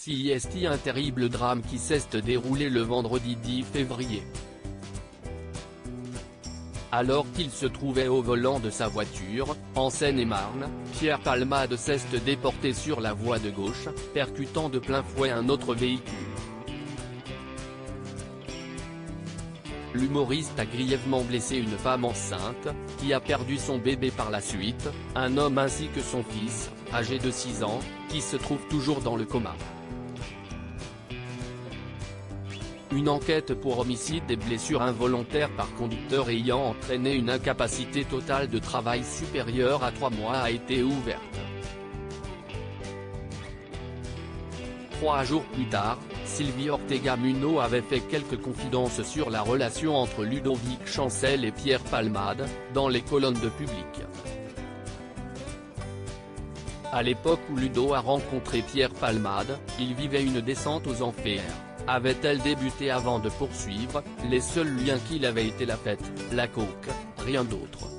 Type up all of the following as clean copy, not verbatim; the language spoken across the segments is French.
CIST, un terrible drame qui s'est déroulé le vendredi 10 février. Alors qu'il se trouvait au volant de sa voiture, en Seine-et-Marne, Pierre Palmade s'est déporté sur la voie de gauche, percutant de plein fouet un autre véhicule. L'humoriste a grièvement blessé une femme enceinte, qui a perdu son bébé par la suite, un homme ainsi que son fils, âgé de 6 ans, qui se trouve toujours dans le coma. Une enquête pour homicide et blessure involontaire par conducteur ayant entraîné une incapacité totale de travail supérieure à 3 mois a été ouverte. 3 jours plus tard, Sylvie Ortega-Munoz avait fait quelques confidences sur la relation entre Ludovic Chancel et Pierre Palmade, dans les colonnes de Public. À l'époque où Ludo a rencontré Pierre Palmade, il vivait une descente aux enfers. Avait-elle débuté avant de poursuivre, les seuls liens qu'il avait été la fête, la coke, rien d'autre.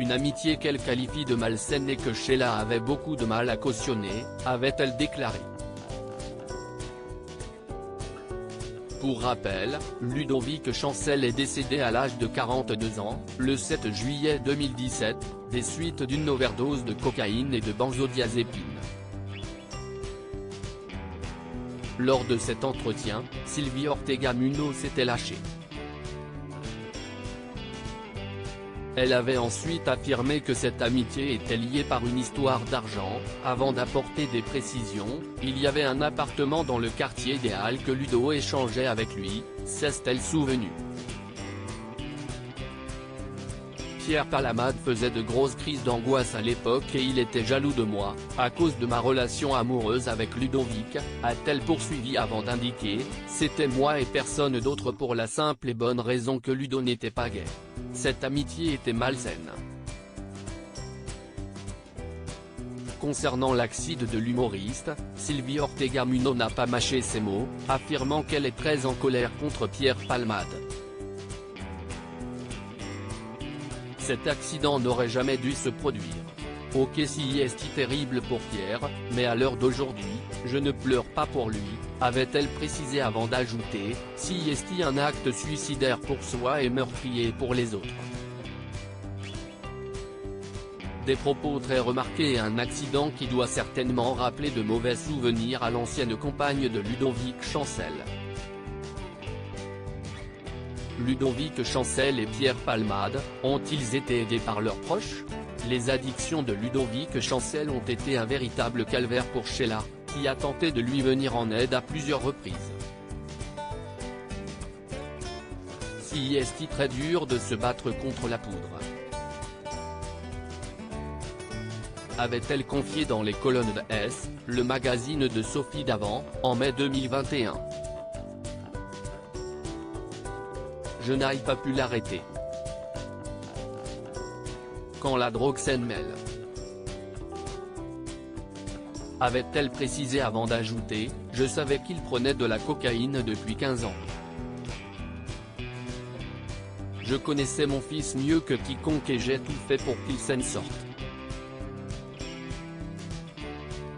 Une amitié qu'elle qualifie de malsaine et que Sheila avait beaucoup de mal à cautionner, avait-elle déclaré. Pour rappel, Ludovic Chancel est décédé à l'âge de 42 ans, le 7 juillet 2017, des suites d'une overdose de cocaïne et de benzodiazépine. Lors de cet entretien, Sylvie Ortega-Munoz s'était lâchée. Elle avait ensuite affirmé que cette amitié était liée par une histoire d'argent, avant d'apporter des précisions. Il y avait un appartement dans le quartier des Halles que Ludo échangeait avec lui, s'est-elle souvenue. Pierre Palmade faisait de grosses crises d'angoisse à l'époque et il était jaloux de moi, à cause de ma relation amoureuse avec Ludovic, a-t-elle poursuivi avant d'indiquer, c'était moi et personne d'autre pour la simple et bonne raison que Ludo n'était pas gay. Cette amitié était malsaine. Concernant l'accident de l'humoriste, Sylvie Ortega-Munoz n'a pas mâché ses mots, affirmant qu'elle est très en colère contre Pierre Palmade. Cet accident n'aurait jamais dû se produire. Ok, CIST terrible pour Pierre, mais à l'heure d'aujourd'hui, je ne pleure pas pour lui, avait-elle précisé avant d'ajouter, CIST un acte suicidaire pour soi et meurtrier pour les autres. Des propos très remarqués et un accident qui doit certainement rappeler de mauvais souvenirs à l'ancienne compagne de Ludovic Chancel. Ludovic Chancel et Pierre Palmade, ont-ils été aidés par leurs proches? Les addictions de Ludovic Chancel ont été un véritable calvaire pour Sheila, qui a tenté de lui venir en aide à plusieurs reprises. CIST très dur de se battre contre la poudre. Avait-elle confié dans les colonnes de S, le magazine de Sophie Davant, en mai 2021. Je n'ai pas pu l'arrêter. Quand la drogue s'en mêle. Avait-elle précisé avant d'ajouter, je savais qu'il prenait de la cocaïne depuis 15 ans. Je connaissais mon fils mieux que quiconque et j'ai tout fait pour qu'il s'en sorte.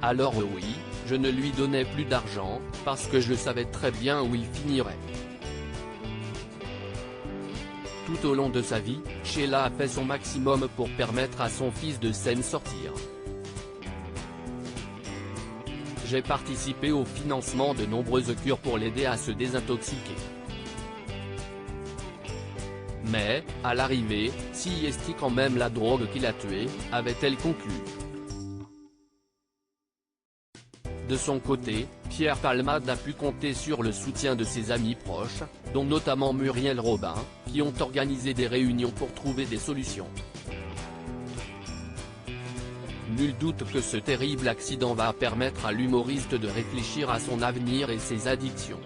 Alors oui, je ne lui donnais plus d'argent, parce que je savais très bien où il finirait. Tout au long de sa vie, Sheila a fait son maximum pour permettre à son fils de s'en sortir. J'ai participé au financement de nombreuses cures pour l'aider à se désintoxiquer. Mais, à l'arrivée, CIST quand même la drogue qui l'a tué, avait-elle conclu. De son côté, Pierre Palmade a pu compter sur le soutien de ses amis proches, dont notamment Muriel Robin, qui ont organisé des réunions pour trouver des solutions. Nul doute que ce terrible accident va permettre à l'humoriste de réfléchir à son avenir et ses addictions.